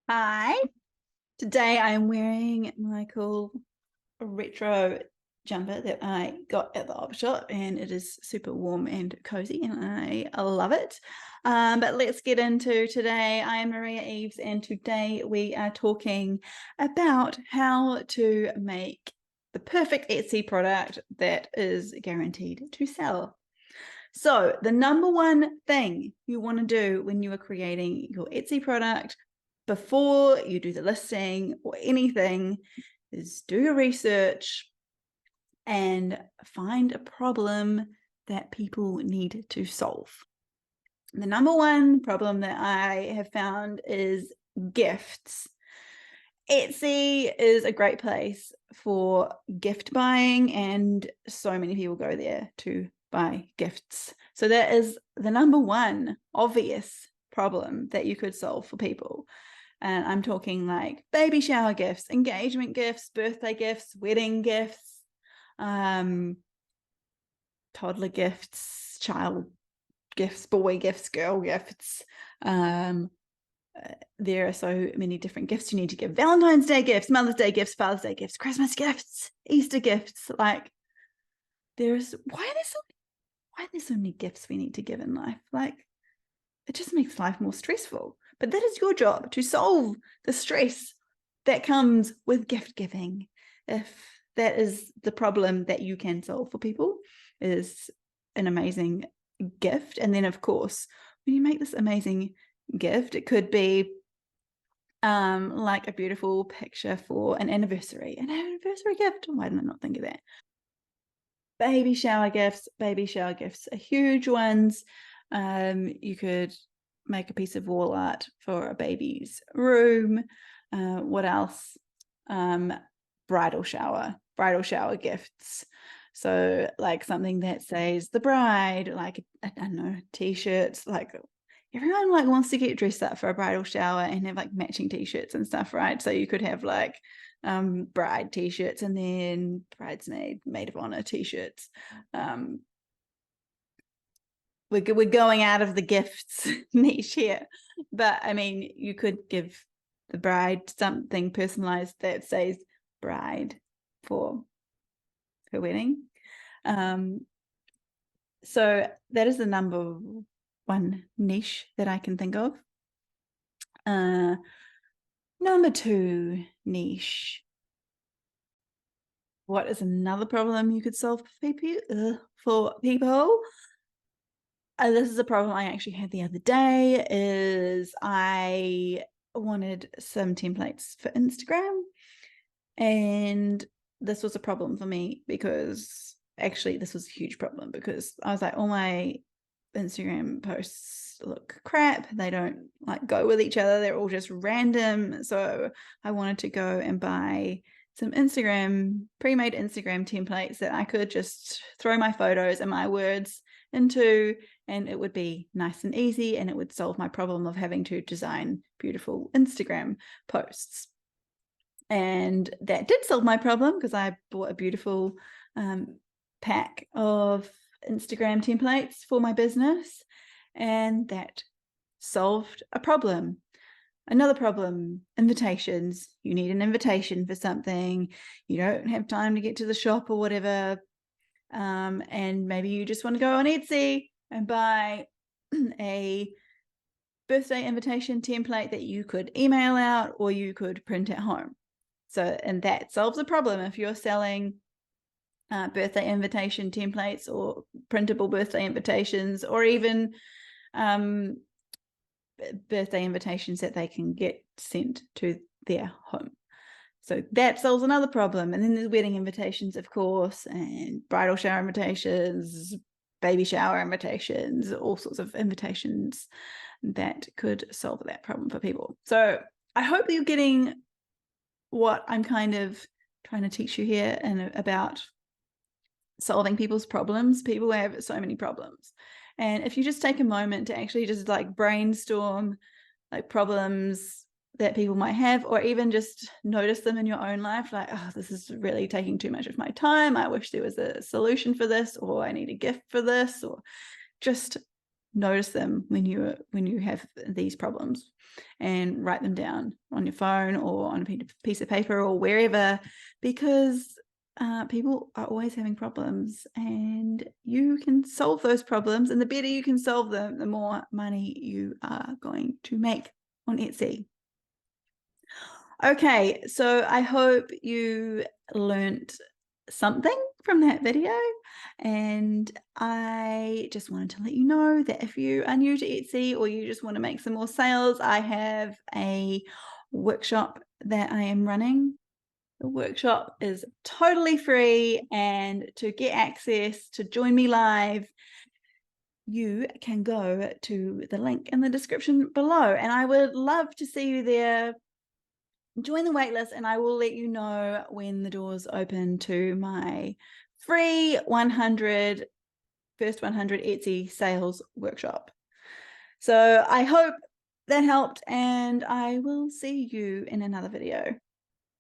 Hi, today I'm wearing my cool retro jumper that I got at the op shop, and it is super warm and cozy and I love it. But let's get into today. I am Maria Eves, and today we are talking about how to make the perfect Etsy product that is guaranteed to sell. So the number one thing you want to do when you are creating your Etsy product before you do the listing or anything is do your research and find a problem that people need to solve. The number one problem that I have found is gifts. Etsy is a great place for gift buying, and so many people go there to buy gifts. So that is the number one obvious problem that you could solve for people. And I'm talking like baby shower gifts, engagement gifts, birthday gifts, wedding gifts, toddler gifts, child gifts, boy gifts, girl gifts. There are so many different gifts you need to give. Valentine's Day gifts, Mother's Day gifts, Father's Day gifts, Christmas gifts, Easter gifts. Like why are there so many gifts we need to give in life? Like, it just makes life more stressful. But that is your job, to solve the stress that comes with gift giving. If that is the problem that you can solve for people, is an amazing gift. And then, of course, when you make this amazing gift, it could be like a beautiful picture for an anniversary gift. Why did I not think of that? Baby shower gifts are huge ones. You could make a piece of wall art for a baby's room. What else? Bridal shower gifts. So like something that says the bride, like, I don't know, t-shirts. Like, everyone like wants to get dressed up for a bridal shower and have like matching t-shirts and stuff, right? So you could have like bride t-shirts and then bridesmaid, maid of honor t-shirts. We're going out of the gifts niche here, but I mean, you could give the bride something personalized that says bride for her wedding. So that is the number one niche that I can think of. Number two niche. What is another problem you could solve for people? This is a problem I actually had the other day. Is I wanted some templates for Instagram, and this was a problem for me because actually this was a huge problem because I was like, all my Instagram posts look crap. They don't like go with each other. They're all just random. So I wanted to go and buy some pre-made Instagram templates that I could just throw my photos and my words into, and it would be nice and easy, and it would solve my problem of having to design beautiful Instagram posts. And that did solve my problem because I bought a beautiful pack of Instagram templates for my business, and that solved a problem. Another problem, invitations. You need an invitation for something. You don't have time to get to the shop or whatever. And maybe you just want to go on Etsy and buy a birthday invitation template that you could email out or you could print at home. So, and that solves a problem if you're selling birthday invitation templates or printable birthday invitations, or even birthday invitations that they can get sent to their home. So that solves another problem. And then there's wedding invitations, of course, and bridal shower invitations, baby shower invitations, all sorts of invitations that could solve that problem for people. So I hope that you're getting what I'm kind of trying to teach you here and about solving people's problems. People have so many problems. And if you just take a moment to actually just like brainstorm like problems that people might have, or even just notice them in your own life, like, oh, this is really taking too much of my time. I wish there was a solution for this, or I need a gift for this, or just notice them when you have these problems, and write them down on your phone or on a piece of paper or wherever, because people are always having problems, and you can solve those problems, and the better you can solve them, the more money you are going to make on Etsy. Okay, so I hope you learnt something from that video, and I just wanted to let you know that if you are new to Etsy or you just want to make some more sales, I have a workshop that I am running. The workshop is totally free, and to get access to join me live, you can go to the link in the description below, and I would love to see you there. Join the waitlist, and I will let you know when the doors open to my free first 100 Etsy sales workshop. So I hope that helped, and I will see you in another video.